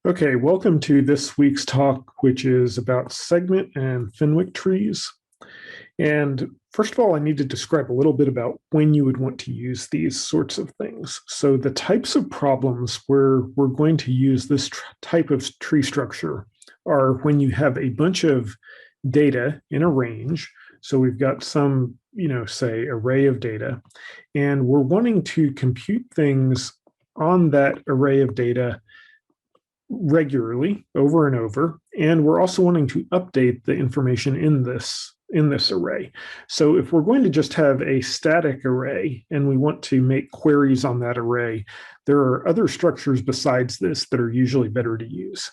Okay, welcome to this week's talk, which is about segment and Fenwick trees. And first of all, I need to describe a little bit about when you would want to use these sorts of things. So the types of problems where we're going to use this type of tree structure are when you have a bunch of data in a range. So we've got some, say array of data, and we're wanting to compute things on that array of data regularly over and over, and we're also wanting to update the information in this array. So if we're going to just have a static array and we want to make queries on that array, there are other structures besides this that are usually better to use.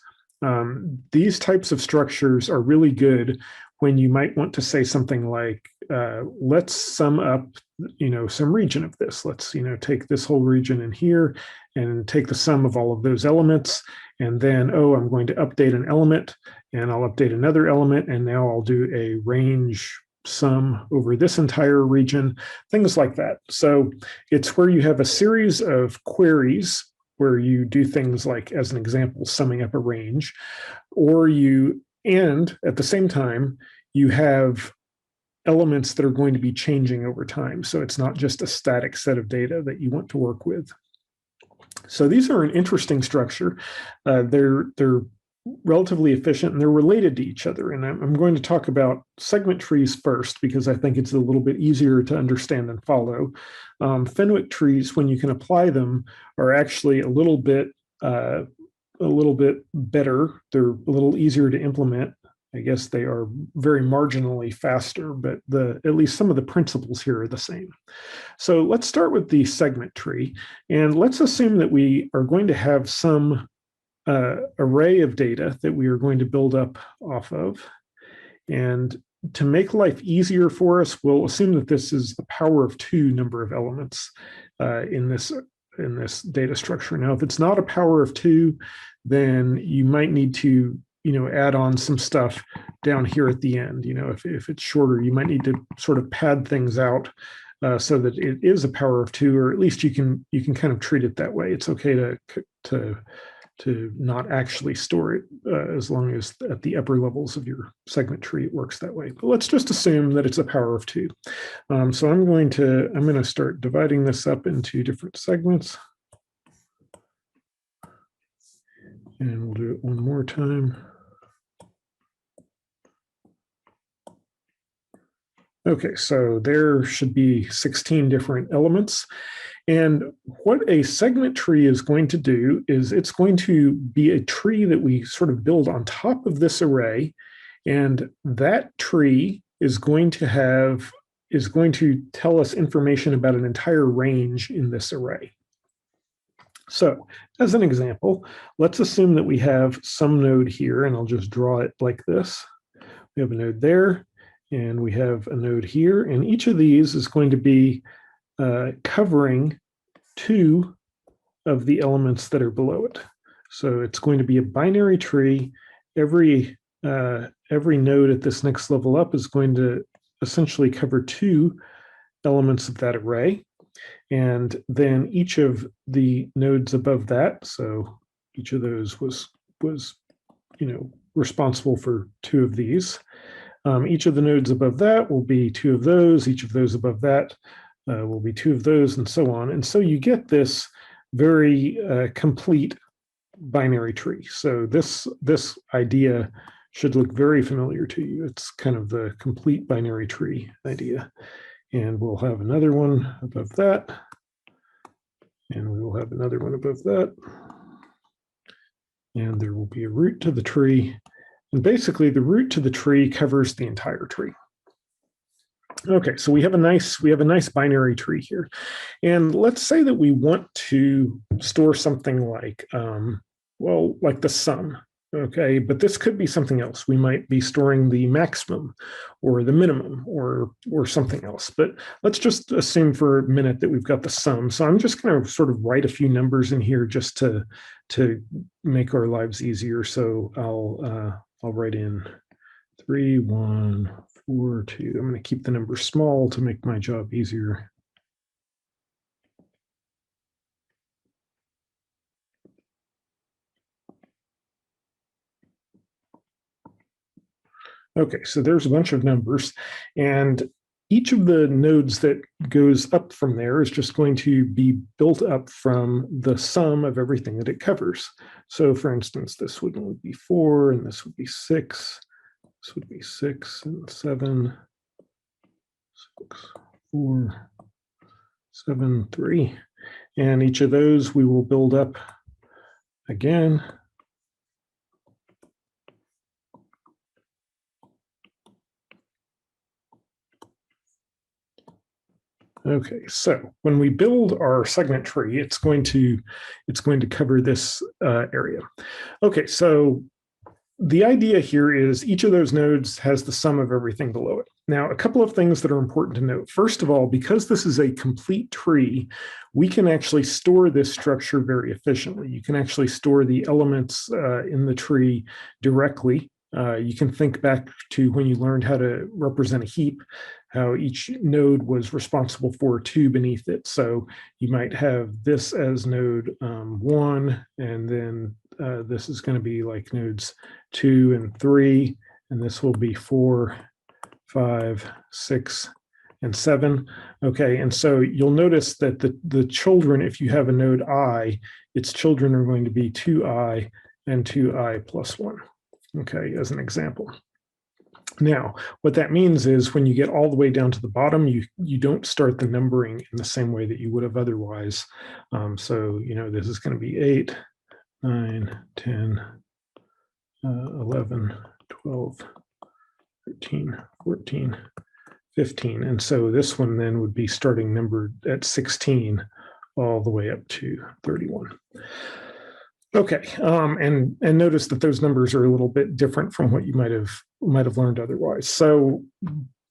These types of structures are really good when you might want to say something like, let's sum up, some region of this. Let's, take this whole region in here and take the sum of all of those elements. And then, I'm going to update an element, and I'll update another element, and now I'll do a range sum over this entire region, things like that. So it's where you have a series of queries where you do things like, as an example, summing up a range, and at the same time, you have elements that are going to be changing over time. So it's not just a static set of data that you want to work with. So these are an interesting structure. They're relatively efficient, and they're related to each other. And I'm going to talk about segment trees first because I think it's a little bit easier to understand and follow. Fenwick trees, when you can apply them, are actually a little bit better. They're a little easier to implement. I guess they are very marginally faster, but at least some of the principles here are the same. So let's start with the segment tree, and let's assume that we are going to have some array of data that we are going to build up off of. And to make life easier for us, we'll assume that this is the power of 2 number of elements in this data structure. Now, if it's not a power of 2, then you might need to add on some stuff down here at the end. If it's shorter, you might need to sort of pad things out so that it is a power of 2, or at least you can kind of treat it that way. It's okay to not actually store it as long as at the upper levels of your segment tree it works that way. But let's just assume that it's a power of 2. So I'm going to start dividing this up into different segments. And we'll do it one more time. Okay, so there should be 16 different elements. And what a segment tree is going to do is it's going to be a tree that we sort of build on top of this array. And that tree is going to tell us information about an entire range in this array. So as an example, let's assume that we have some node here, and I'll just draw it like this. We have a node there, and we have a node here, and each of these is going to be covering 2 of the elements that are below it. So it's going to be a binary tree. Every node at this next level up is going to essentially cover 2 elements of that array. And then each of the nodes above that, so each of those was responsible for 2 of these. Each of the nodes above that will be 2 of those. Each of those above that will be 2 of those, and so on. And so you get this very complete binary tree. So this idea should look very familiar to you. It's kind of the complete binary tree idea. And we'll have another one above that. And we will have another one above that. And there will be a root to the tree. And basically, the root to the tree covers the entire tree. Okay, so we have a nice binary tree here. And let's say that we want to store something like, like the sum. Okay, but this could be something else. We might be storing the maximum or the minimum or something else. But let's just assume for a minute that we've got the sum. So I'm just going to sort of write a few numbers in here just to make our lives easier. So I'll write in 3, 1, 4, 2. I'm going to keep the number small to make my job easier. Okay, so there's a bunch of numbers, and each of the nodes that goes up from there is just going to be built up from the sum of everything that it covers. So for instance, this would be 4, and this would be 6, this would be 6 and 7, 6, 4, 7, 3. And each of those we will build up again. Okay, so when we build our segment tree, it's going to cover this area. Okay, so the idea here is each of those nodes has the sum of everything below it. Now, a couple of things that are important to note. First of all, because this is a complete tree, we can actually store this structure very efficiently. You can actually store the elements in the tree directly. You can think back to when you learned how to represent a heap, how each node was responsible for 2 beneath it. So you might have this as node 1, and then this is going to be like nodes 2 and 3, and this will be 4, 5, 6, and 7. Okay, and so you'll notice that the children, if you have a node I, its children are going to be 2i and 2i plus 1. Okay, as an example. Now, what that means is when you get all the way down to the bottom, you don't start the numbering in the same way that you would have otherwise. So, this is going to be 8, 9, 10, 11, 12, 13, 14, 15. And so this one then would be starting numbered at 16 all the way up to 31. Okay, and notice that those numbers are a little bit different from what you might have learned otherwise. So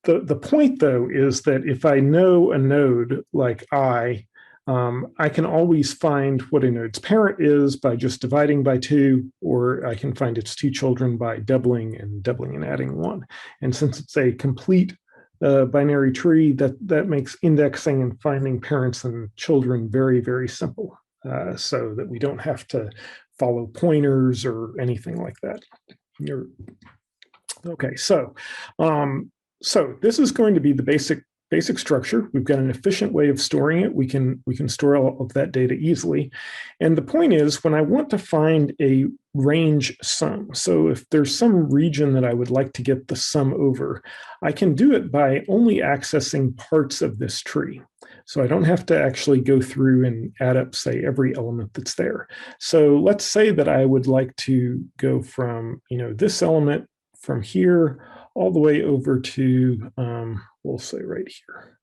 the point though is that if I know a node like I can always find what a node's parent is by just dividing by 2, or I can find its 2 children by doubling and adding 1. And since it's a complete binary tree, that makes indexing and finding parents and children very, very simple. So that we don't have to follow pointers or anything like that. Okay, so this is going to be the basic structure. We've got an efficient way of storing it. We can store all of that data easily. And the point is, when I want to find a range sum, so if there's some region that I would like to get the sum over, I can do it by only accessing parts of this tree. So I don't have to actually go through and add up, say, every element that's there. So let's say that I would like to go from, this element from here all the way over to, we'll say right here.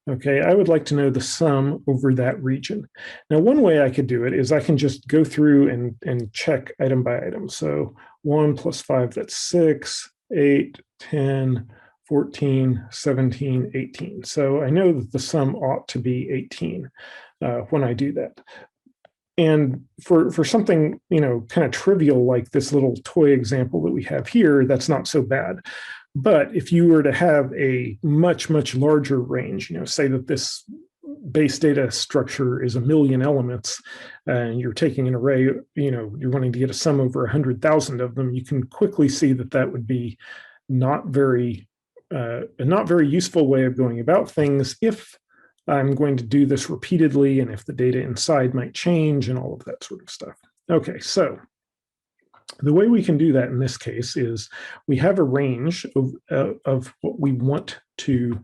Okay, I would like to know the sum over that region. Now, one way I could do it is I can just go through and check item by item. So 1 plus 5, that's 6, 8, 10, 14, 17, 18. So I know that the sum ought to be 18 when I do that. And for something, kind of trivial like this little toy example that we have here, that's not so bad. But if you were to have a much, much larger range, say that this base data structure is 1 million elements, and you're taking an array, you're wanting to get a sum over 100,000 of them, you can quickly see that would be a not very useful way of going about things if I'm going to do this repeatedly and if the data inside might change and all of that sort of stuff. Okay, so the way we can do that in this case is we have a range of what we want to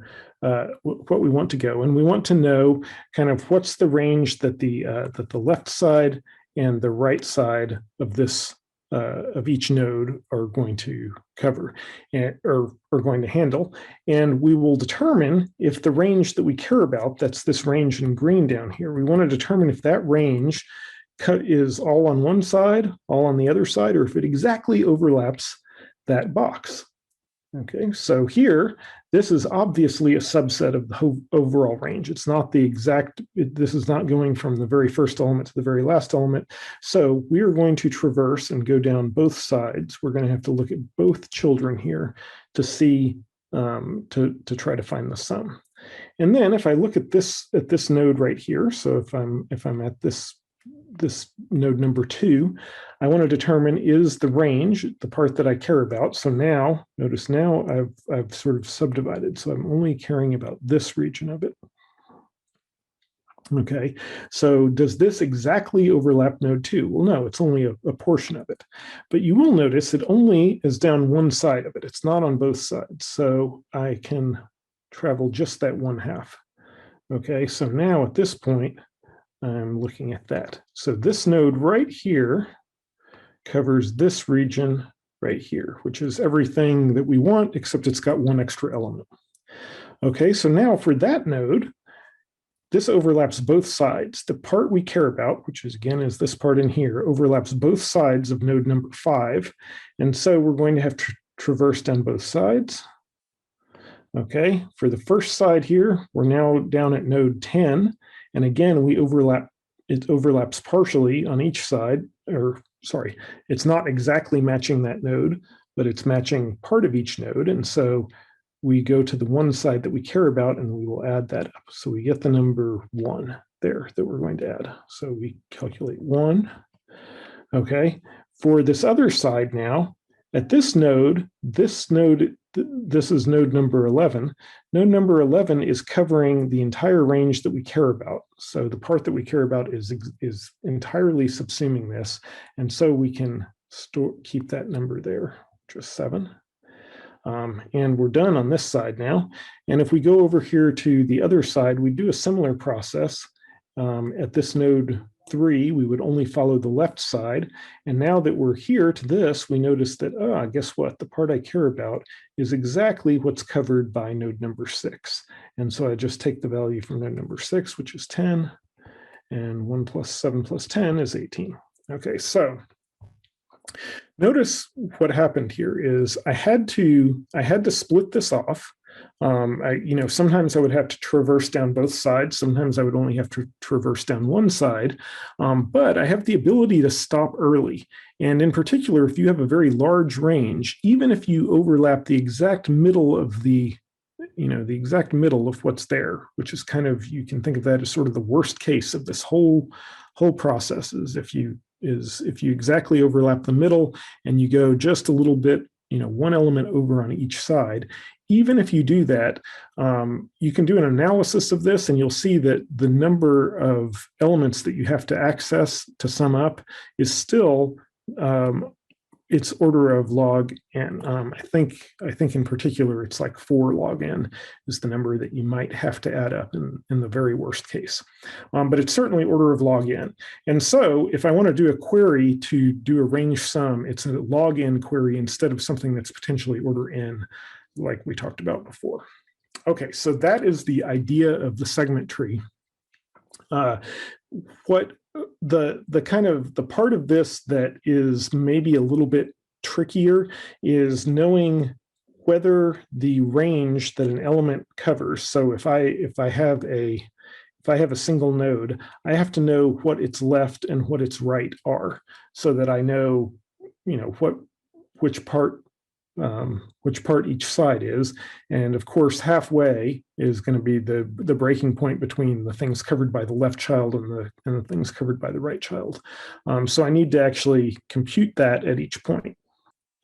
go, and we want to know kind of what's the range that the left side and the right side of this of each node are going to cover or are going to handle. And we will determine if the range that we care about, that's this range in green down here, we want to determine if that range is all on one side, all on the other side, or if it exactly overlaps that box. Okay, so here, this is obviously a subset of the overall range. It's not the exact, this is not going from the very first element to the very last element. So we are going to traverse and go down both sides. We're going to have to look at both children here to see, to try to find the sum. And then if I look at this node right here, so if I'm at this this node number 2, I want to determine is the range the part that I care about. So now, notice now I've sort of subdivided. So I'm only caring about this region of it. Okay, so does this exactly overlap node 2? Well, no, it's only a portion of it. But you will notice it only is down one side of it. It's not on both sides. So I can travel just that 1/2. Okay, so now at this point, I'm looking at that. So this node right here covers this region right here, which is everything that we want, except it's got one extra element. Okay, so now for that node, this overlaps both sides. The part we care about, which is again is this part in here, overlaps both sides of node number 5. And so we're going to have to traverse down both sides. Okay, for the first side here, we're now down at node 10. And again, it overlaps partially on each side, or sorry, it's not exactly matching that node, but it's matching part of each node. And so we go to the one side that we care about and we will add that up. So we get the number 1 there that we're going to add. So we calculate 1. Okay, for this other side now, at this is node number 11. Node number 11 is covering the entire range that we care about. So the part that we care about is entirely subsuming this. And so we can keep that number there, which is 7. And we're done on this side now. And if we go over here to the other side, we do a similar process. At this node 3, we would only follow the left side. And now that we're here to this, we notice that, guess what? The part I care about is exactly what's covered by node number 6. And so I just take the value from node number 6, which is 10, and 1 plus 7 plus 10 is 18. Okay, so notice what happened here is I had to split this off. Sometimes I would have to traverse down both sides. Sometimes I would only have to traverse down one side. But I have the ability to stop early. And in particular, if you have a very large range, even if you overlap the exact middle of the exact middle of what's there, which is kind of, you can think of that as sort of the worst case of this whole process, is if you exactly overlap the middle and you go just a little bit, one element over on each side. Even if you do that, you can do an analysis of this and you'll see that the number of elements that you have to access to sum up is still its order of log n. I think in particular it's like 4 log n is the number that you might have to add up in the very worst case. But it's certainly order of log n. And so if I want to do a query to do a range sum, it's a log n query instead of something that's potentially order n, like we talked about before. Okay, so that is the idea of the segment tree. What the kind of the part of this that is maybe a little bit trickier is knowing whether the range that an element covers. So if I have a single node, I have to know what its left and what its right are, so that I know, which part each side is. And of course, halfway is going to be the breaking point between the things covered by the left child and the things covered by the right child. So I need to actually compute that at each point.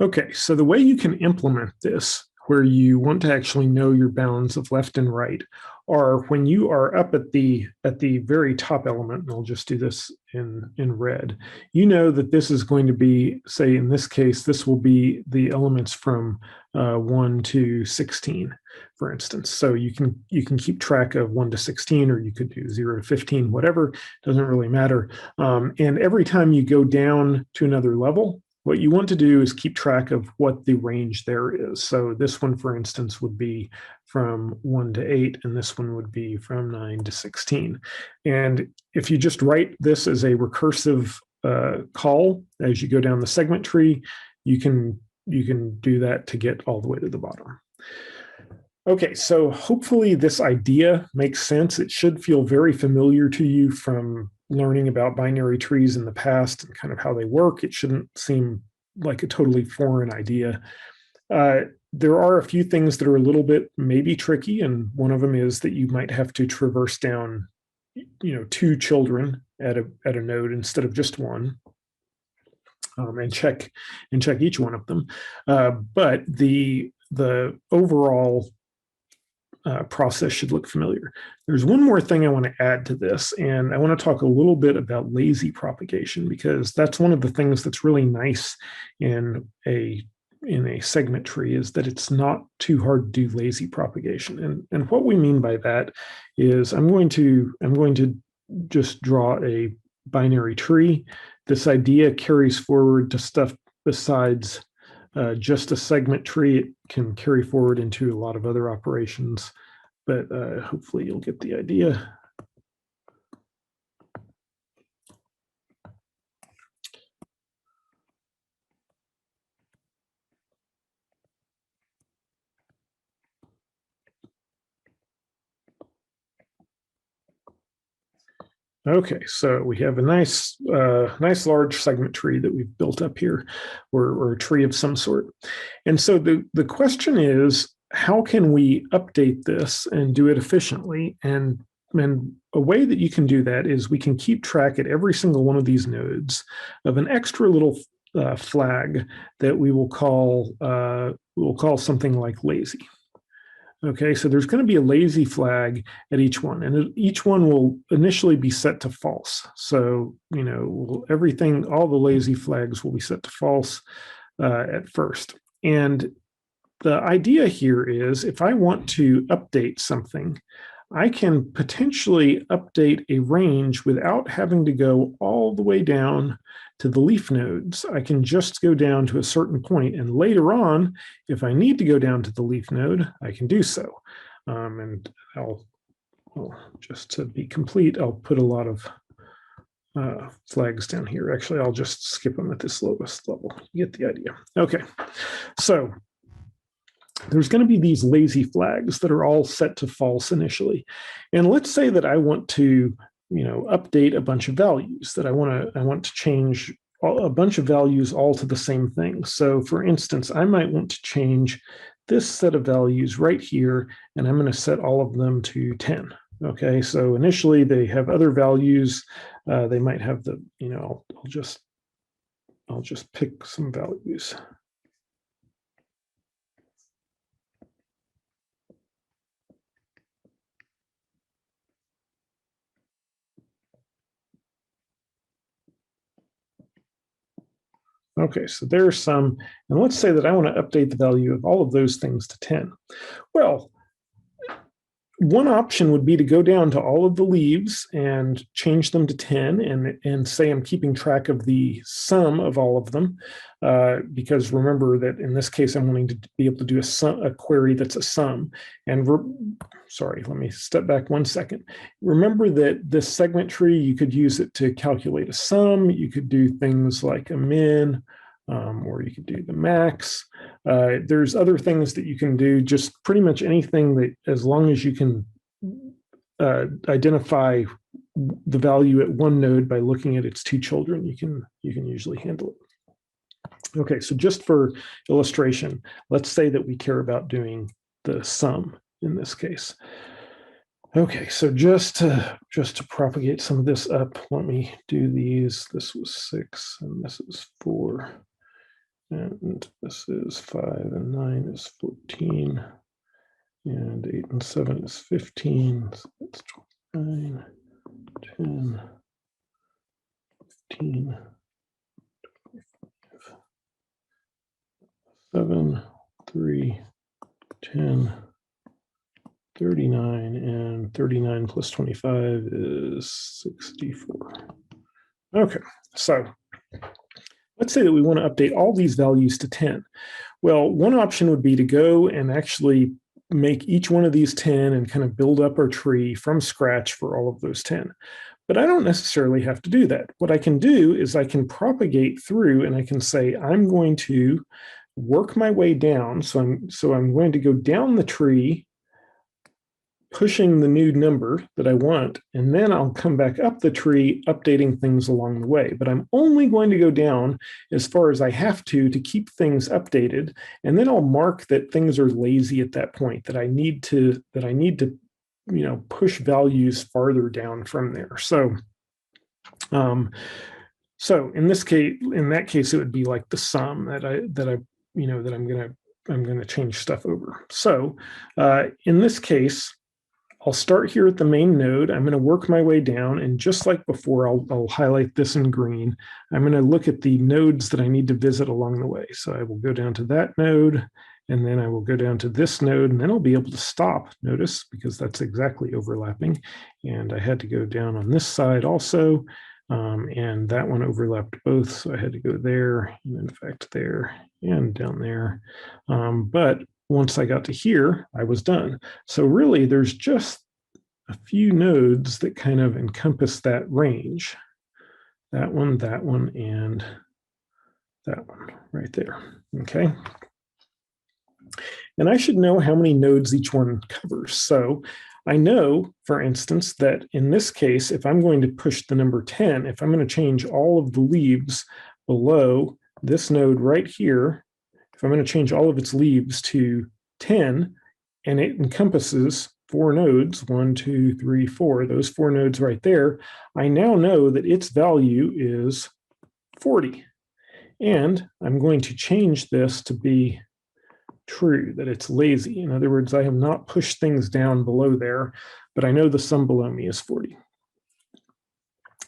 Okay, so the way you can implement this, where you want to actually know your bounds of left and right, are when you are up at the very top element, and I'll just do this in red, you know that this is going to be, say in this case, this will be the elements from 1 to 16, for instance. So you can keep track of 1 to 16, or you could do 0 to 15, whatever, doesn't really matter. And every time you go down to another level, what you want to do is keep track of what the range there is. So this one, for instance, would be from 1 to 8, and this one would be from 9 to 16. And if you just write this as a recursive call as you go down the segment tree, you can do that to get all the way to the bottom. Okay, so hopefully this idea makes sense. It should feel very familiar to you from learning about binary trees in the past and kind of how they work. It shouldn't seem like a totally foreign idea. There are a few things that are a little bit maybe tricky, and one of them is that you might have to traverse down two children at a node instead of just one, and check each one of them. But the overall process should look familiar. There's one more thing I want to add to this, and I want to talk a little bit about lazy propagation, because that's one of the things that's really nice in a segment tree, is that it's not too hard to do lazy propagation. And what we mean by that is I'm going to just draw a binary tree. This idea carries forward to stuff besides just a segment tree. It can carry forward into a lot of other operations, but hopefully you'll get the idea. Okay, so we have a nice large segment tree that we've built up here, or a tree of some sort. And so the question is, how can we update this and do it efficiently? And a way that you can do that is we can keep track at every single one of these nodes of an extra little flag that we will call something like lazy. Okay, so there's going to be a lazy flag at each one, and each one will initially be set to false. So, everything, all the lazy flags will be set to false at first. And the idea here is, if I want to update something, I can potentially update a range without having to go all the way down to the leaf nodes. I can just go down to a certain point, and later on, if I need to go down to the leaf node, I can do so. And just to be complete, I'll put a lot of flags down here. Actually, I'll just skip them at this lowest level. You get the idea. Okay, so there's going to be these lazy flags that are all set to false initially. And let's say that I want to, update a bunch of values, that I want to change a bunch of values all to the same thing. So for instance, I might want to change this set of values right here, and I'm going to set all of them to 10. Okay, so initially they have other values. They might have the, I'll just pick some values. Okay, so there's some, and let's say that I want to update the value of all of those things to 10. Well, one option would be to go down to all of the leaves and change them to 10, and say I'm keeping track of the sum of all of them, because remember that in this case I'm wanting to be able to do a query that's a sum. And sorry, let me step back 1 second. Remember that this segment tree, you could use it to calculate a sum. You could do things like a min, or you could do the max. There's other things that you can do, just pretty much anything that, as long as you can identify the value at one node by looking at its two children, you can usually handle it. Okay, so just for illustration, let's say that we care about doing the sum in this case. Okay, so just to propagate some of this up, let me do these. This was 6, and this is 4. And this is 5, and 9 is 14, and 8 and 7 is 15. So that's 29, 10, 15, 25, 7, 3, 10, 39, and 39 plus 25 is 64. Okay, so let's say that we want to update all these values to 10. Well, one option would be to go and actually make each one of these 10 and kind of build up our tree from scratch for all of those 10. But I don't necessarily have to do that. What I can do is I can propagate through, and I can say I'm going to work my way down. So I'm going to go down the tree, pushing the new number that I want, and then I'll come back up the tree, updating things along the way. But I'm only going to go down as far as I have to keep things updated, and then I'll mark that things are lazy at that point, that I need to push values farther down from there. So in that case, it would be like the sum that I'm gonna change stuff over. So in this case, I'll start here at the main node. I'm going to work my way down, and just like before, I'll highlight this in green. I'm going to look at the nodes that I need to visit along the way. So I will go down to that node, and then I will go down to this node, and then I'll be able to stop, notice, because that's exactly overlapping. And I had to go down on this side also, and that one overlapped both, so I had to go there, and in fact there, and down there. But once I got to here, I was done. So really, there's just a few nodes that kind of encompass that range. That one, and that one right there, okay? And I should know how many nodes each one covers. So I know, for instance, that in this case, if I'm going to push the number 10, if I'm going to change all of the leaves below this node right here, if I'm going to change all of its leaves to 10, and it encompasses 4 nodes, 1, 2, 3, 4, those 4 nodes right there, I now know that its value is 40. And I'm going to change this to be true, that it's lazy. In other words, I have not pushed things down below there, but I know the sum below me is 40.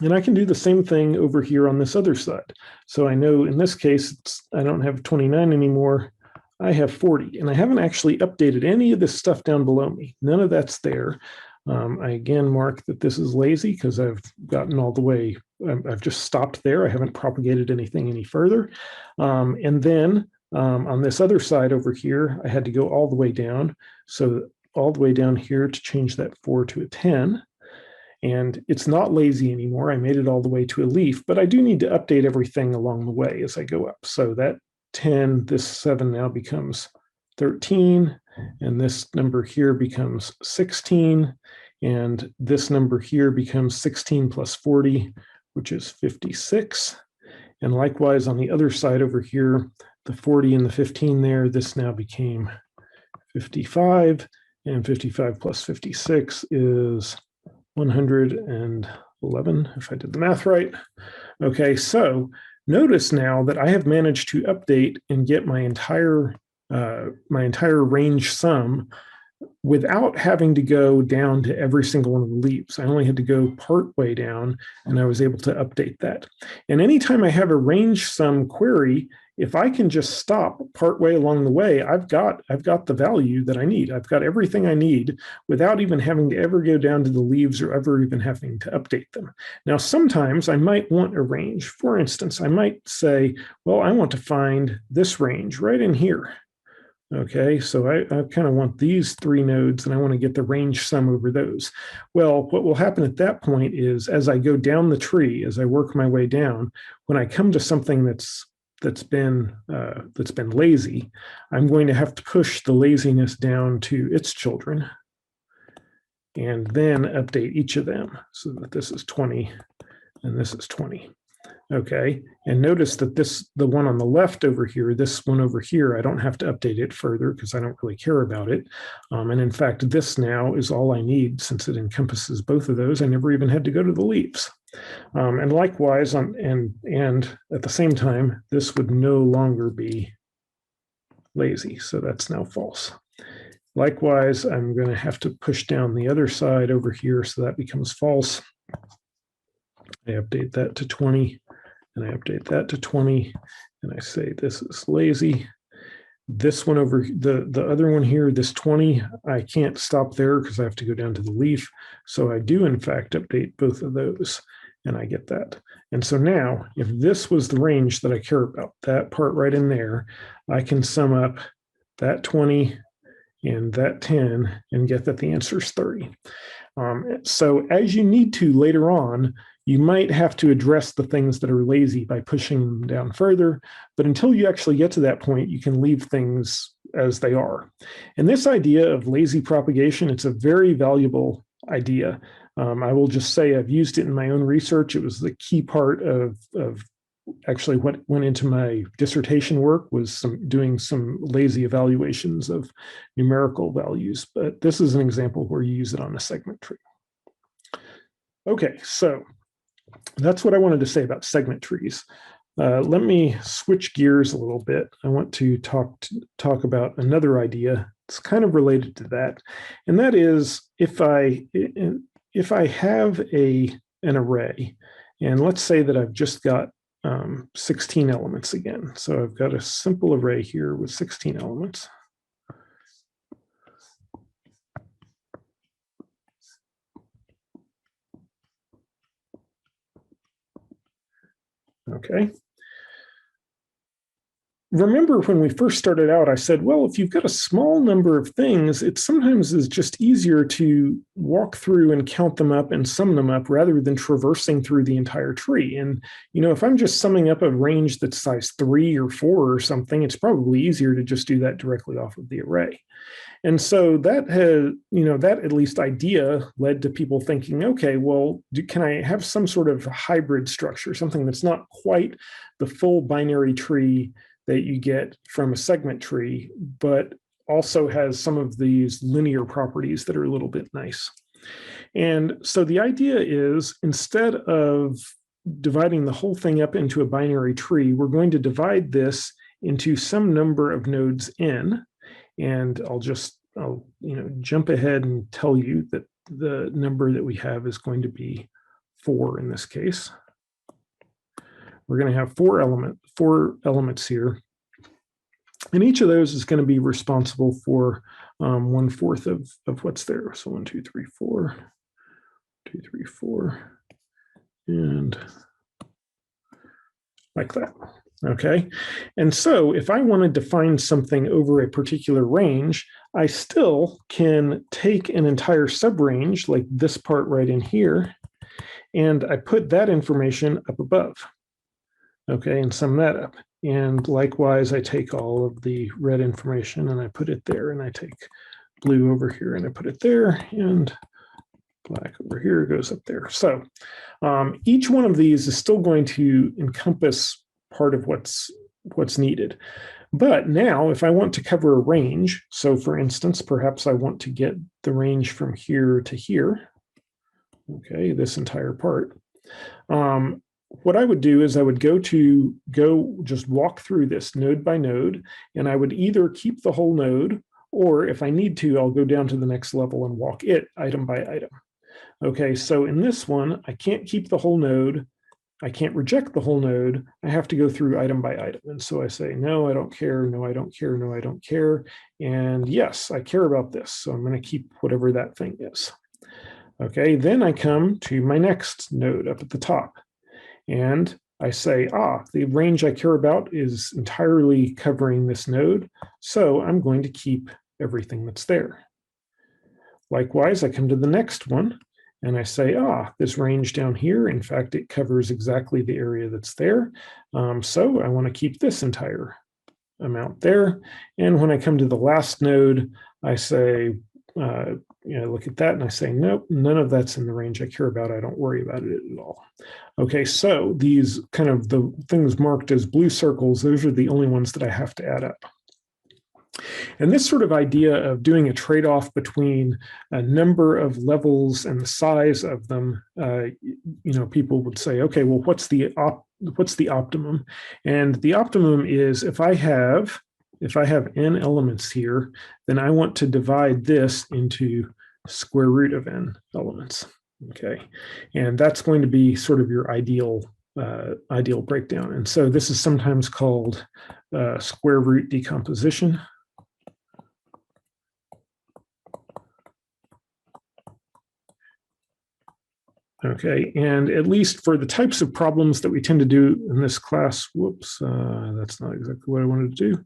And I can do the same thing over here on this other side. So I know in this case, I don't have 29 anymore, I have 40. And I haven't actually updated any of this stuff down below me. None of that's there. I again mark that this is lazy because I've gotten all the way, I've just stopped there. I haven't propagated anything any further. And then on this other side over here, I had to go all the way down. So all the way down here to change that 4 to a 10. And it's not lazy anymore. I made it all the way to a leaf, but I do need to update everything along the way as I go up. So that 10, this 7 now becomes 13, and this number here becomes 16, and this number here becomes 16 plus 40, which is 56. And likewise on the other side over here, the 40 and the 15 there, this now became 55, and 55 plus 56 is 111, if I did the math right. Okay, so notice now that I have managed to update and get my entire range sum without having to go down to every single one of the leaves. I only had to go part way down, and I was able to update that. And anytime I have a range sum query, if I can just stop part way along the way, I've got the value that I need. I've got everything I need without even having to ever go down to the leaves or ever even having to update them. Now, sometimes I might want a range. For instance, I might say, well, I want to find this range right in here. Okay, so I kind of want these 3 nodes, and I want to get the range sum over those. Well, what will happen at that point is, as I go down the tree, as I work my way down, when I come to something that's been lazy, I'm going to have to push the laziness down to its children, and then update each of them so that this is 20 and this is 20. Okay, and notice that the one on the left over here, this one over here, I don't have to update it further because I don't really care about it. And in fact, this now is all I need since it encompasses both of those. I never even had to go to the leaves. And likewise, and at the same time, this would no longer be lazy. So that's now false. Likewise, I'm going to have to push down the other side over here. So that becomes false. I update that to 20, and I update that to 20, and I say this is lazy. This one over the other one here, this 20, I can't stop there because I have to go down to the leaf. So I do in fact update both of those, and I get that. And so now, if this was the range that I care about, that part right in there, I can sum up that 20 and that 10 and get that the answer is 30. So as you need to later on, you might have to address the things that are lazy by pushing them down further, but until you actually get to that point, you can leave things as they are. And this idea of lazy propagation, it's a very valuable idea. I will just say I've used it in my own research. It was the key part of actually what went into my dissertation work was doing some lazy evaluations of numerical values, but this is an example where you use it on a segment tree. Okay, so that's what I wanted to say about segment trees. Let me switch gears a little bit. I want to talk about another idea. It's kind of related to that, and that is if I have an array, and let's say that I've just got 16 elements again. So I've got a simple array here with 16 elements. Okay. Remember when we first started out, I said, well, if you've got a small number of things, it sometimes is just easier to walk through and count them up and sum them up rather than traversing through the entire tree. And, if I'm just summing up a range that's size 3 or 4 or something, it's probably easier to just do that directly off of the array. And so that that at least idea led to people thinking, okay, well, can I have some sort of hybrid structure, something that's not quite the full binary tree that you get from a segment tree, but also has some of these linear properties that are a little bit nice. And so the idea is, instead of dividing the whole thing up into a binary tree, we're going to divide this into some number of nodes n. And I'll jump ahead and tell you that the number that we have is going to be 4 in this case. We're going to have four elements here. And each of those is going to be responsible for 1/4 of what's there. So 1, 2, 3, 4, 2, 3, 4, and like that. Okay. And so if I wanted to find something over a particular range, I still can take an entire subrange like this part right in here, and I put that information up above. Okay, and sum that up. And likewise, I take all of the red information and I put it there, and I take blue over here and I put it there, and black over here goes up there. So each one of these is still going to encompass part of what's needed. But now if I want to cover a range, so for instance, perhaps I want to get the range from here to here, okay, this entire part, what I would do is I would go just walk through this node by node, and I would either keep the whole node, or if I need to, I'll go down to the next level and walk it item by item. Okay, so in this one, I can't keep the whole node. I can't reject the whole node. I have to go through item by item. And so I say, no, I don't care. No, I don't care. No, I don't care. And yes, I care about this. So I'm going to keep whatever that thing is. Okay, then I come to my next node up at the top. And I say, the range I care about is entirely covering this node, so I'm going to keep everything that's there. Likewise, I come to the next one, and I say, this range down here, in fact, it covers exactly the area that's there, so I want to keep this entire amount there. And when I come to the last node, I say, look at that and I say, nope, none of that's in the range I care about. I don't worry about it at all. Okay, so these kind of the things marked as blue circles, those are the only ones that I have to add up. And this sort of idea of doing a trade-off between a number of levels and the size of them, people would say, okay, well, what's the optimum? And the optimum is if I have n elements here, then I want to divide this into square root of n elements. Okay, and that's going to be sort of your ideal breakdown. And so this is sometimes called square root decomposition. Okay, and at least for the types of problems that we tend to do in this class, that's not exactly what I wanted to do.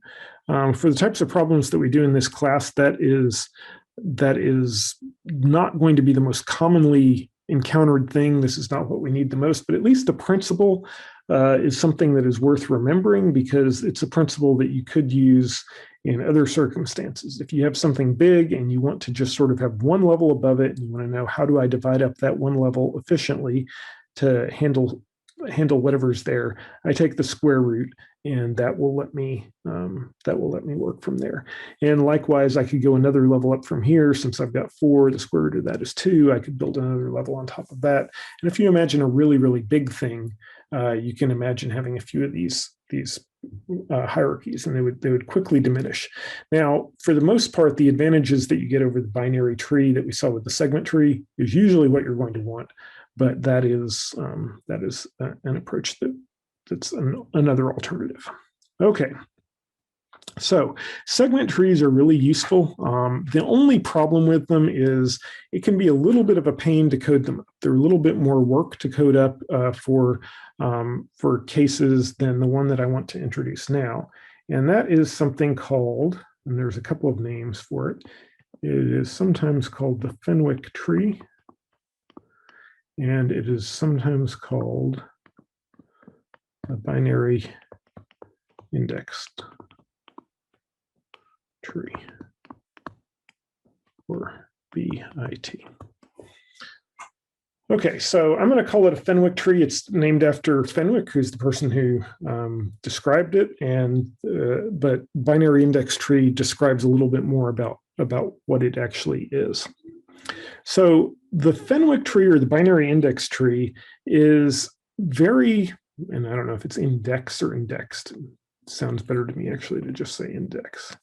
For the types of problems that we do in this class, that is not going to be the most commonly encountered thing. This is not what we need the most, but at least the principle is something that is worth remembering, because it's a principle that you could use in other circumstances. If you have something big and you want to just sort of have one level above it, and you want to know, how do I divide up that one level efficiently to handle handle whatever's there. I take the square root, and that will let me work from there. And likewise, I could go another level up from here. Since I've got 4, the square root of that is 2. I could build another level on top of that. And if you imagine a really, really big thing, you can imagine having a few of these hierarchies, and they would quickly diminish. Now, for the most part, the advantages that you get over the binary tree that we saw with the segment tree is usually what you're going to want, but that is an approach that's another alternative. Okay. So segment trees are really useful. The only problem with them is it can be a little bit of a pain to code them up. They're a little bit more work to code up for cases than the one that I want to introduce now. And that is something called, and there's a couple of names for it. It is sometimes called the Fenwick tree, and it is sometimes called a binary indexed tree, or BIT. Okay, so I'm going to call it a Fenwick tree. It's named after Fenwick, who's the person who described it, and but binary index tree describes a little bit more about what it actually is. So the Fenwick tree, or the binary index tree, is very, and I don't know if it's index or indexed. It sounds better to me actually to just say index.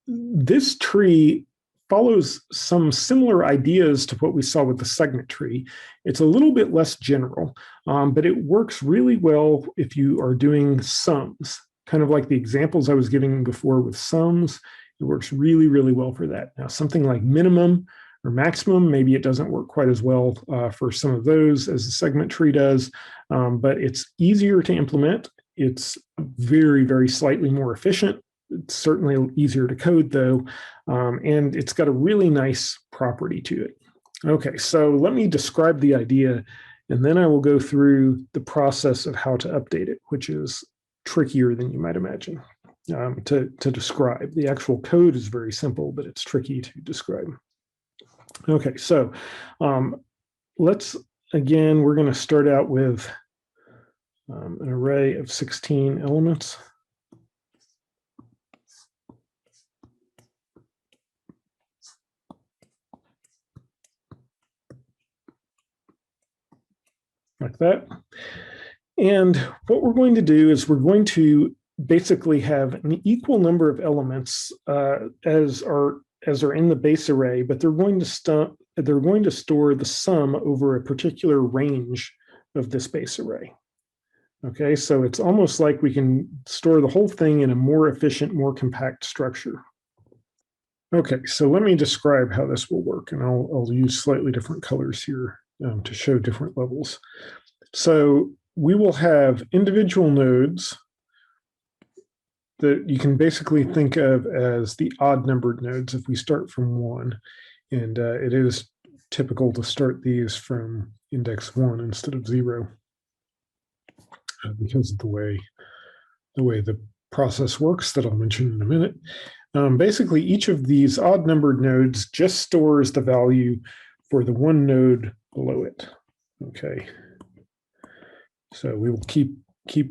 This tree follows some similar ideas to what we saw with the segment tree. It's a little bit less general, but it works really well if you are doing sums, kind of like the examples I was giving before with sums. It works really, really well for that. Now, something like minimum or maximum, maybe it doesn't work quite as well for some of those as the segment tree does, but it's easier to implement. It's very, very slightly more efficient. It's certainly easier to code, though, and it's got a really nice property to it. Okay, so let me describe the idea, and then I will go through the process of how to update it, which is trickier than you might imagine to describe. The actual code is very simple, but it's tricky to describe. Okay, so we're going to start out with an array of 16 elements. Like that. And what we're going to do is we're going to basically have an equal number of elements as are in the base array, but they're going to store the sum over a particular range of this base array. Okay, so it's almost like we can store the whole thing in a more efficient, more compact structure. Okay, so let me describe how this will work, and I'll use slightly different colors here to show different levels. So we will have individual nodes that you can basically think of as the odd numbered nodes if we start from 1. And it is typical to start these from index 1 instead of 0 because of the way the process works that I'll mention in a minute. Basically, each of these odd numbered nodes just stores the value for the one node below it. Okay. So we will keep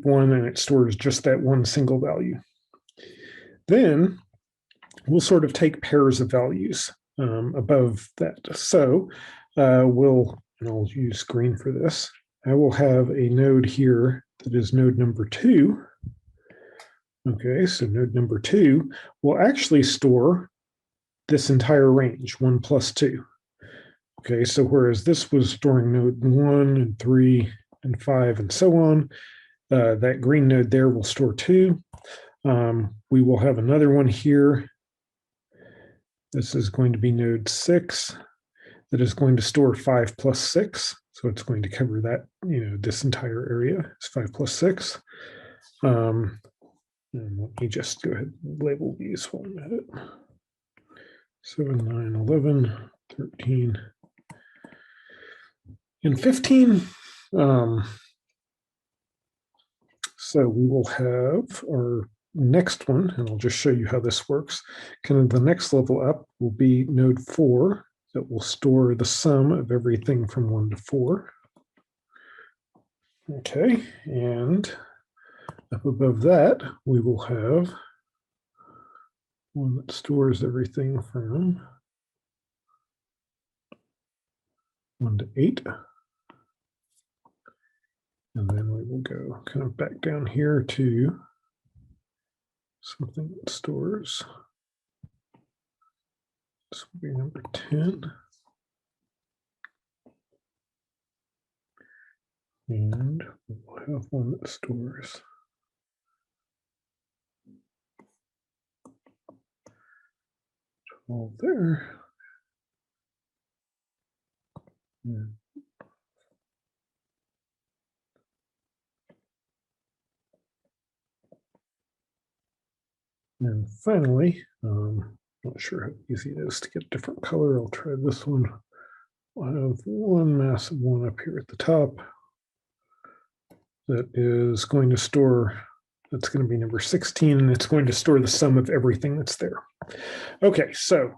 1, and it stores just that one single value. Then we'll sort of take pairs of values above that. So and I'll use green for this. I will have a node here that is node number 2. Okay, so node number 2 will actually store this entire range, 1 plus 2. Okay, so whereas this was storing node 1 and 3 and 5 and so on, that green node there will store 2. We will have another one here. This is going to be node 6 that is going to store 5 plus 6. So it's going to cover that, this entire area is 5 plus 6. And let me just go ahead and label these 1 minute. 7, 9, 11, 13, and 15. So we will have our next one, and I'll just show you how this works. Kind of the next level up will be node 4 that will store the sum of everything from 1 to 4. Okay, and up above that, we will have one that stores everything from 1 to 8. And then we will go kind of back down here to something that stores. This will be number 10. And we'll have one that stores 12 there. And finally, not sure how easy it is to get a different color. I'll try this one. I'll have one massive one up here at the top that is going to store, that's going to be number 16, and it's going to store the sum of everything that's there. Okay, so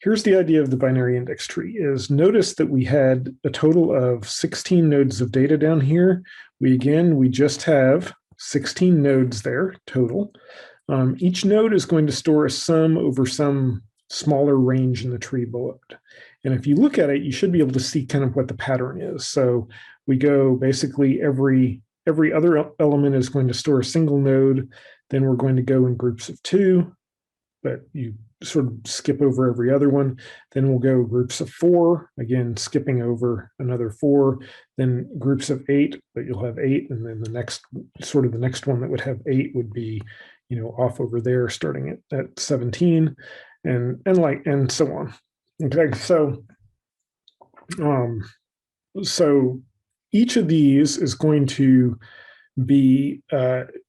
here's the idea of the binary index tree is notice that we had a total of 16 nodes of data down here. We just have 16 nodes there total. Each node is going to store a sum over some smaller range in the tree below it. And if you look at it, you should be able to see kind of what the pattern is. So we go basically every other element is going to store a single node. Then we're going to go in groups of 2, but you sort of skip over every other one. Then we'll go groups of 4, again, skipping over another 4, then groups of 8, but you'll have 8. And then the next one that would have 8 would be, off over there, starting at 17 and so on. Okay. So each of these is going to be,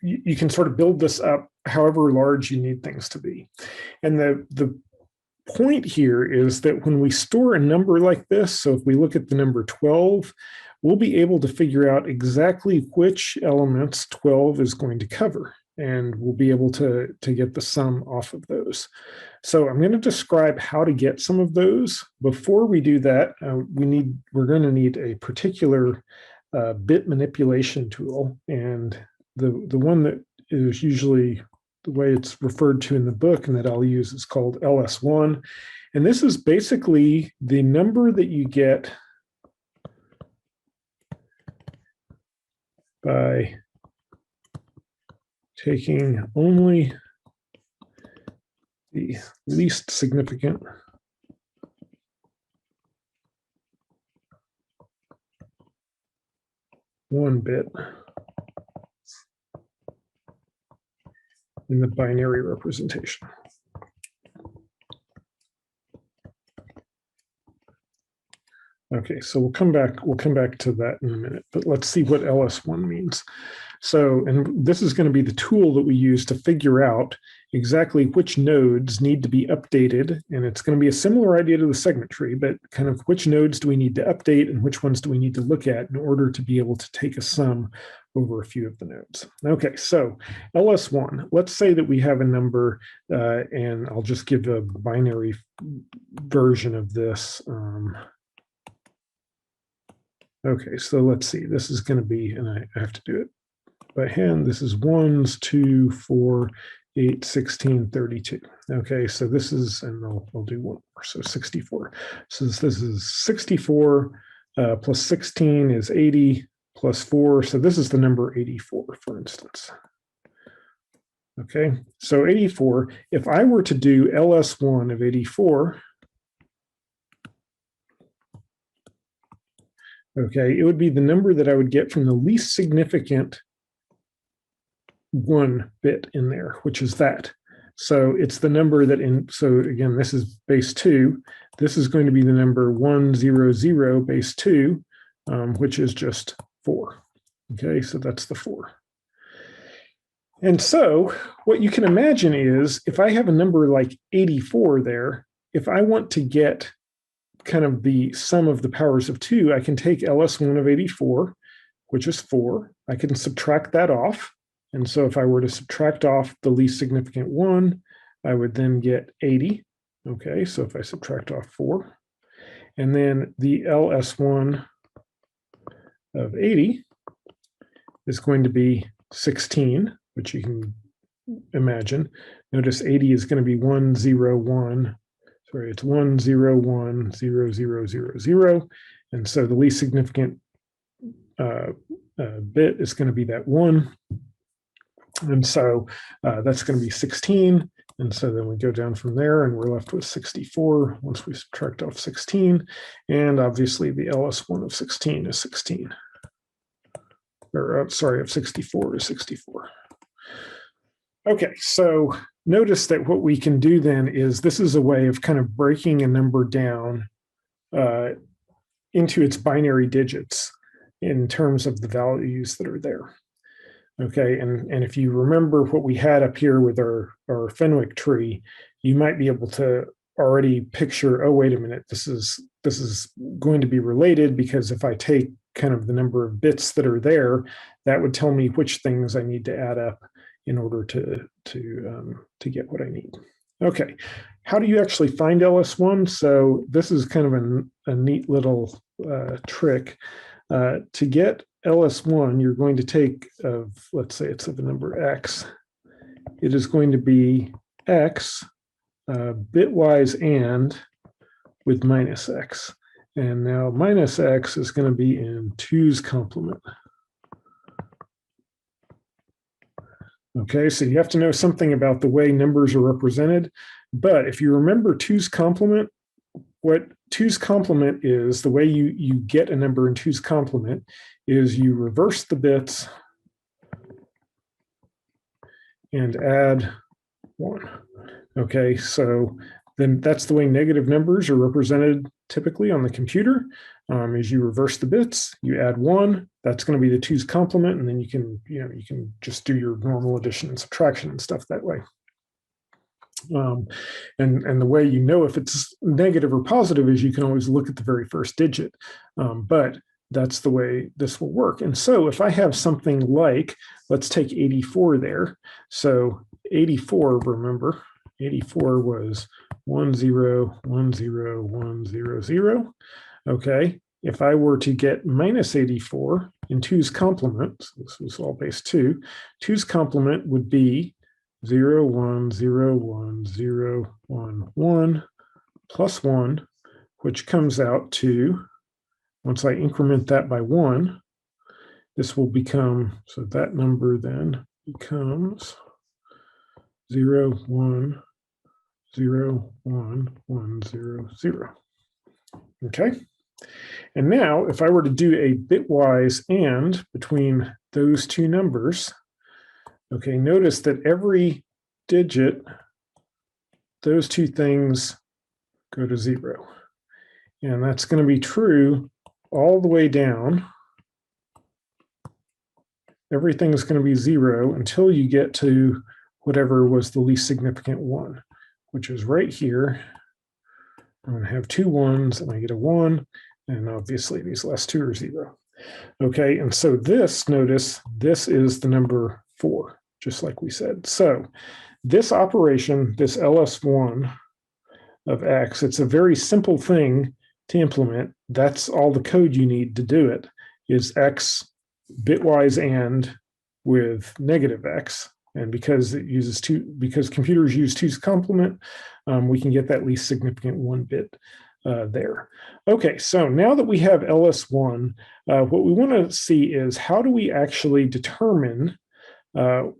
you can sort of build this up however large you need things to be. And the point here is that when we store a number like this, so if we look at the number 12, we'll be able to figure out exactly which elements 12 is going to cover, and we'll be able to get the sum off of those. So I'm going to describe how to get some of those. Before we do that, we're going to need a particular bit manipulation tool, and the one that is usually the way it's referred to in the book and that I'll use is called LS1. And this is basically the number that you get by taking only the least significant one bit in the binary representation. Okay, so we'll come back to that in a minute, but let's see what LS1 means. So, and this is going to be the tool that we use to figure out exactly which nodes need to be updated. And it's going to be a similar idea to the segment tree, but kind of which nodes do we need to update and which ones do we need to look at in order to be able to take a sum over a few of the nodes. Okay, so LS1, let's say that we have a number, and I'll just give a binary version of this. Okay, so let's see, this is going to be, and I have to do it by hand. This is 1s, 2, 4, 8, 16, 32. Okay, so this is, and I'll do one more, so 64. So this is 64 plus 16 is 80 plus 4. So this is the number 84, for instance. Okay, so 84, if I were to do LS1 of 84, okay, it would be the number that I would get from the least significant one bit in there, which is that. So it's the number that so again, this is base 2. This is going to be the number 100 base 2, which is just 4. Okay, so that's the 4. And so what you can imagine is if I have a number like 84 there, if I want to get kind of the sum of the powers of 2, I can take LS1 of 84, which is 4. I can subtract that off. And so if I were to subtract off the least significant 1, I would then get 80. Okay, so if I subtract off 4, and then the LS1 of 80 is going to be 16, which you can imagine. Notice 80 is going to be 101. Sorry, it's 1010000. And so the least significant bit is going to be that 1. And so that's going to be 16. And so then we go down from there and we're left with 64 once we subtract off 16. And obviously the LS1 of 16 is 16. Or sorry, of 64 is 64. Okay, so notice that what we can do then is this is a way of kind of breaking a number down into its binary digits in terms of the values that are there. Okay, and if you remember what we had up here with our Fenwick tree, you might be able to already picture, oh, wait a minute, this is going to be related, because if I take kind of the number of bits that are there, that would tell me which things I need to add up in order to get what I need. Okay, how do you actually find LS1? So this is kind of a neat little trick. To get LS1, you're going to take let's say it's of the number x. It is going to be x bitwise and with minus x. And now minus x is going to be in 2's complement. Okay, so you have to know something about the way numbers are represented. But if you remember 2's complement, what 2's complement is, the way you get a number in 2's complement is you reverse the bits and add 1. Okay, so then that's the way negative numbers are represented typically on the computer. Is you reverse the bits, you add 1, that's going to be the 2's complement, and then you can just do your normal addition and subtraction and stuff that way. And the way you know if it's negative or positive is you can always look at the very first digit. But that's the way this will work. And so if I have something like, let's take 84 there. So 84, remember, 84 was 1010100. Okay, if I were to get minus 84 in 2's complement, so this was all base 2, 2's complement would be 0101011 plus 1, which comes out to, once I increment that by 1, this will become, so that number then becomes 0101100. Okay, and now if I were to do a bitwise AND between those two numbers, okay, notice that every digit, those two things go to 0. And that's going to be true all the way down. Everything's going to be 0 until you get to whatever was the least significant 1, which is right here. I'm going to have 2 1s, and I get a 1, and obviously these last 2 are 0. Okay, and so this, notice, this is the number 4, just like we said. So this operation, this LS1 of x, it's a very simple thing to implement. That's all the code you need to do it, is x bitwise AND with negative x. And because it uses because computers use 2's complement, we can get that least significant 1 bit there. Okay, so now that we have LS1, what we want to see is how do we actually determine what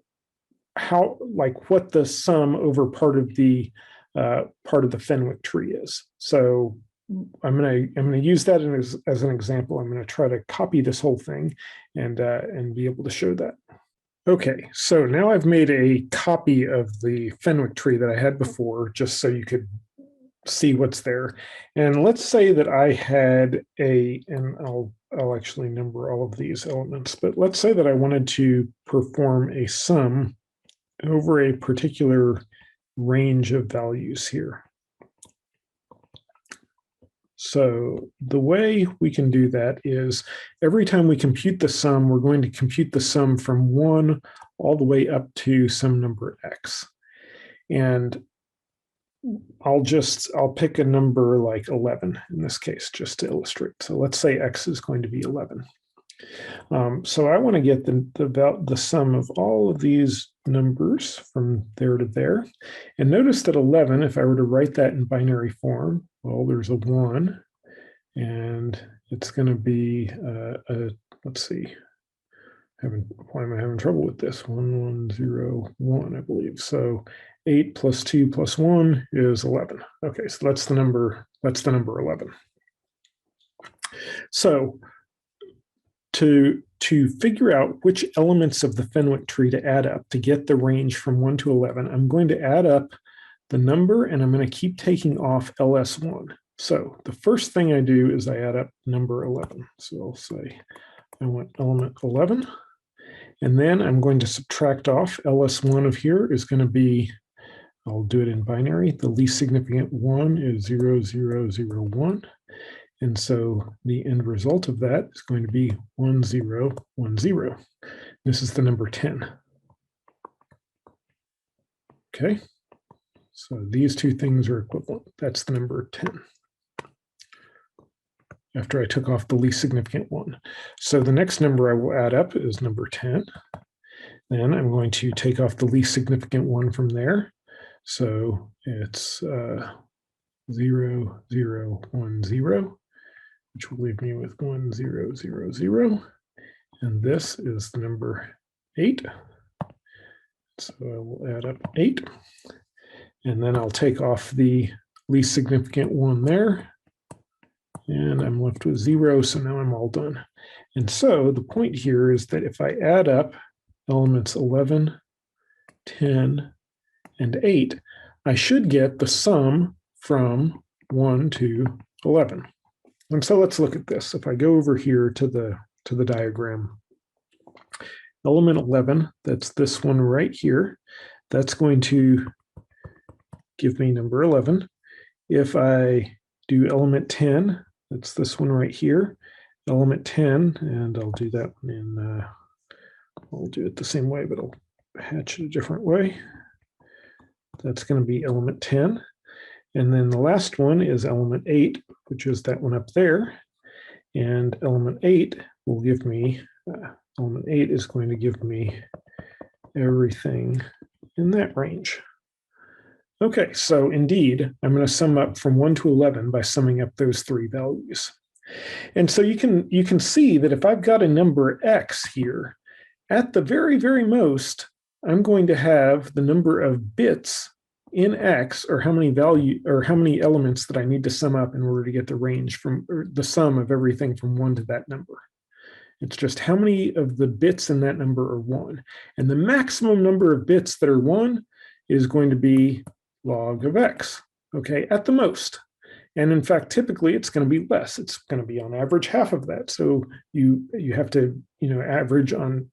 the sum over part of the Fenwick tree is. So I'm gonna use that as an example. I'm gonna try to copy this whole thing and be able to show that. Okay, so now I've made a copy of the Fenwick tree that I had before, just so you could see what's there. And let's say that I had and I'll actually number all of these elements, but let's say that I wanted to perform a sum over a particular range of values here. So the way we can do that is every time we compute the sum, we're going to compute the sum from 1 all the way up to some number x. And I'll pick a number like 11 in this case, just to illustrate. So let's say x is going to be 11. So I want to get the sum of all of these numbers from there to there. And notice that 11, if I were to write that in binary form, well, there's a 1, and it's going to be let's see, why am I having trouble with this? 1101, I believe. So 8 plus 2 plus 1 is 11. Okay, so that's the number 11. So to figure out which elements of the Fenwick tree to add up to get the range from 1 to 11, I'm going to add up the number, and I'm going to keep taking off LS1. So the first thing I do is I add up number 11. So I'll say I want element 11. And then I'm going to subtract off LS1 of here is going to be, I'll do it in binary. The least significant 1 is 0, 0, 0, 1. And so the end result of that is going to be 1, 0, 1, 0. This is the number 10. Okay, so these two things are equivalent. That's the number 10 after I took off the least significant 1. So the next number I will add up is number 10. Then I'm going to take off the least significant 1 from there. So it's 0, 0, 1, 0. Which will leave me with 1, 0, 0, 0. And this is the number 8. So I will add up 8. And then I'll take off the least significant 1 there. And I'm left with 0, so now I'm all done. And so the point here is that if I add up elements 11, 10, and 8, I should get the sum from 1 to 11. And so let's look at this. If I go over here to the diagram, element 11, that's this one right here, that's going to give me number 11. If I do element 10, that's this one right here, element 10, and I'll do that in, I'll do it the same way, but I'll hatch it a different way. That's going to be element 10. And then the last one is element 8, which is that one up there. And element 8 will give me, element 8 is going to give me everything in that range. Okay, so indeed, I'm going to sum up from 1 to 11 by summing up those three values. And so you can see that if I've got a number x here, at the very, very most, I'm going to have the number of bits in X, or how many elements that I need to sum up in order to get the range from, or the sum of everything from 1 to that number. It's just how many of the bits in that number are 1. And the maximum number of bits that are 1 is going to be log of X, okay, at the most. And in fact, typically it's going to be less. It's going to be on average half of that. So you have to, average on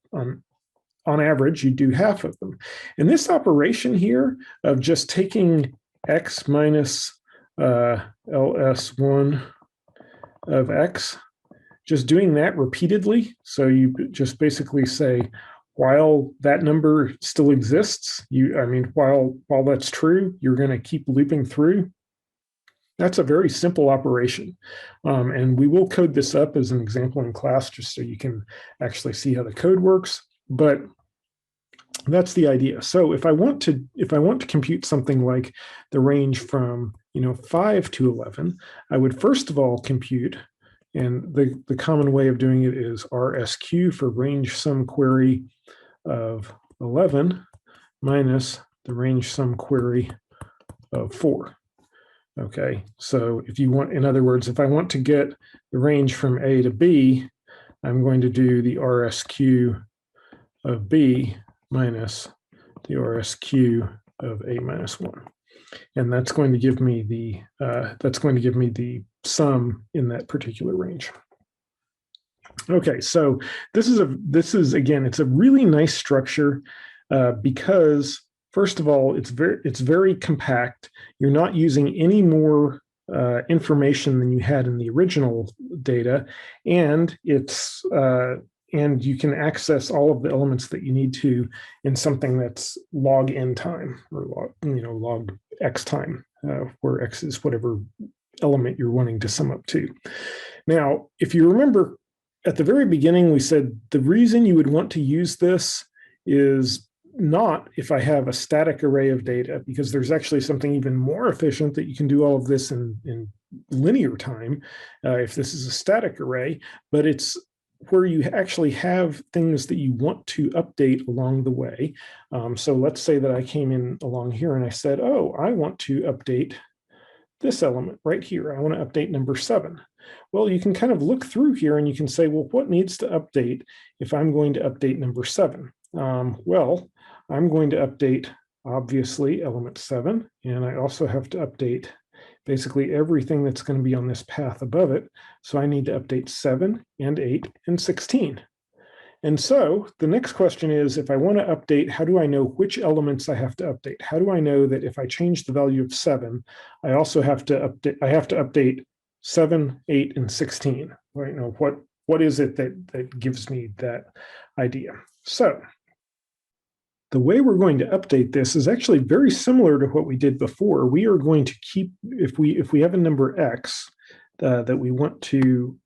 average, you do half of them. And this operation here of just taking x minus LS1 of x, just doing that repeatedly, so you just basically say, while that number still exists, while that's true, you're going to keep looping through. That's a very simple operation. And we will code this up as an example in class just so you can actually see how the code works. But that's the idea. So if I want to compute something like the range from 5 to 11, I would first of all compute, and the common way of doing it is RSQ for range sum query of 11 minus the range sum query of 4. Okay, so in other words, if I want to get the range from A to B, I'm going to do the RSQ of B minus the RSQ of A minus 1. And that's going to give me the sum in that particular range. Okay, so this is again, it's a really nice structure because first of all, it's very compact. You're not using any more information than you had in the original data, and and you can access all of the elements that you need to in something that's log n time, or log x time, where x is whatever element you're wanting to sum up to. Now, if you remember at the very beginning, we said the reason you would want to use this is not if I have a static array of data, because there's actually something even more efficient that you can do all of this in linear time if this is a static array, but it's where you actually have things that you want to update along the way. So let's say that I came in along here and I said, oh, I want to update this element right here. I want to update number 7. Well, you can kind of look through here and you can say, well, what needs to update if I'm going to update number 7? Well, I'm going to update, obviously, element 7, and I also have to update basically everything that's going to be on this path above it. So I need to update 7 and 8 and 16. And so the next question is, if I want to update, how do I know which elements I have to update? How do I know that if I change the value of 7, I also have to update 7, 8, and 16? Right? You know, what is it that gives me that idea? So the way we're going to update this is actually very similar to what we did before. We are going to keep, if we have a number x that we want to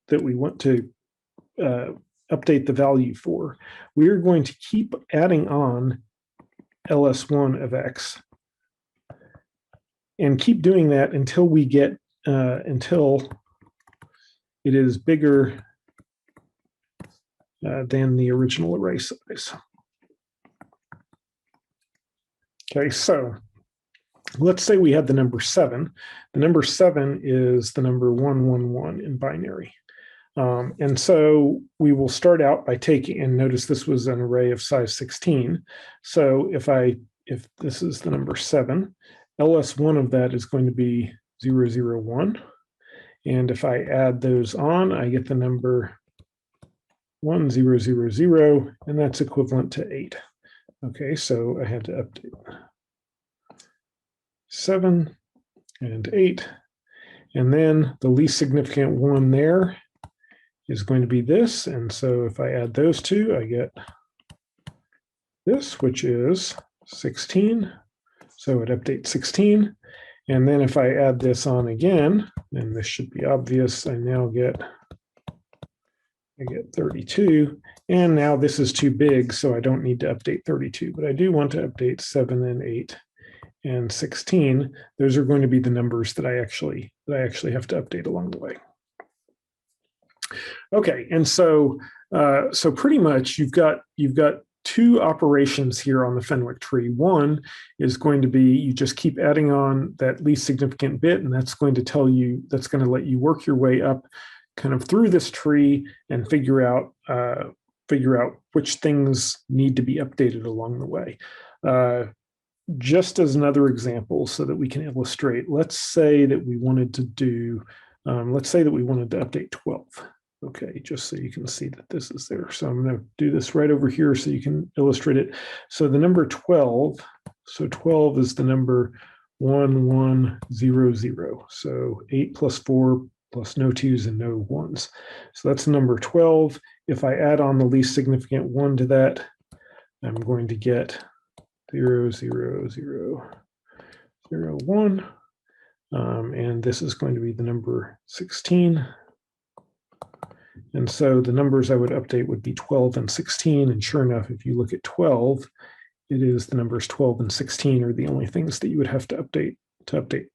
update the value for, we are going to keep adding on LS1 of x and keep doing that until we get until it is bigger than the original array size. Okay, so let's say we have the number 7. The number 7 is the number 111 in binary. And so we will start out by taking, and notice this was an array of size 16. So if this is the number 7, LS1 of that is going to be 001. And if I add those on, I get the number 1000, and that's equivalent to 8. Okay, so I had to update 7 and 8. And then the least significant one there is going to be this. And so if I add those two, I get this, which is 16. So it updates 16. And then if I add this on again, and this should be obvious, I now get 32. And now this is too big, so I don't need to update 32, but I do want to update 7 and 8 and 16. Those are going to be the numbers that I actually have to update along the way. Okay, and so so pretty much you've got two operations here on the Fenwick tree. One is going to be you just keep adding on that least significant bit, and that's going to let you work your way up kind of through this tree and figure out which things need to be updated along the way. Just as another example, so that we can illustrate, let's say that we wanted to update 12. Okay, just so you can see that this is there. So I'm going to do this right over here so you can illustrate it. So the number 12, so 12 is the number 1100. So 8 plus 4 plus no 2s and no 1s. So that's the number 12. If I add on the least significant 1 to that, I'm going to get 00001. And this is going to be the number 16. And so the numbers I would update would be 12 and 16. And sure enough, if you look at 12, it is the numbers 12 and 16 are the only things that you would have to update to update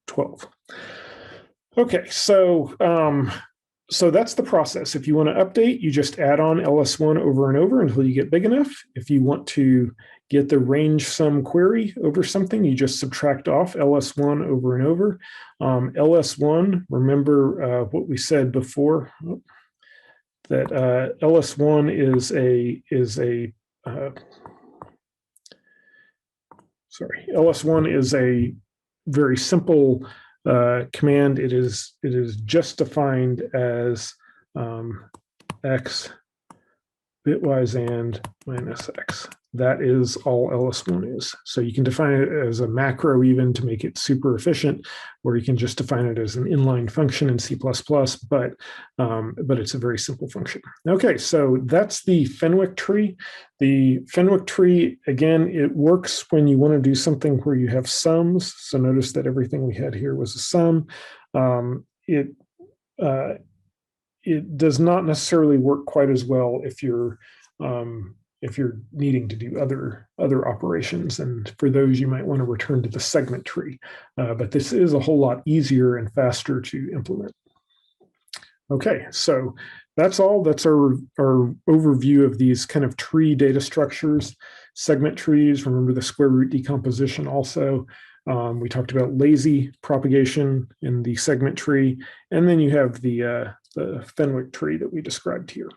12. Okay, so that's the process. If you want to update, you just add on LS1 over and over until you get big enough. If you want to get the range sum query over something, you just subtract off LS1 over and over. LS1, remember what we said before, that LS1 LS1 is a very simple command. It is just defined as x bitwise and minus x. That is all LS1 is. So you can define it as a macro even to make it super efficient, or you can just define it as an inline function in C++, but it's a very simple function. Okay, so that's the Fenwick tree. The Fenwick tree, again, it works when you want to do something where you have sums. So notice that everything we had here was a sum. it does not necessarily work quite as well if you're needing to do other operations. And for those, you might want to return to the segment tree. But this is a whole lot easier and faster to implement. Okay, so that's all. That's our overview of these kind of tree data structures. Segment trees, remember the square root decomposition also. We talked about lazy propagation in the segment tree, and then you have the Fenwick tree that we described here.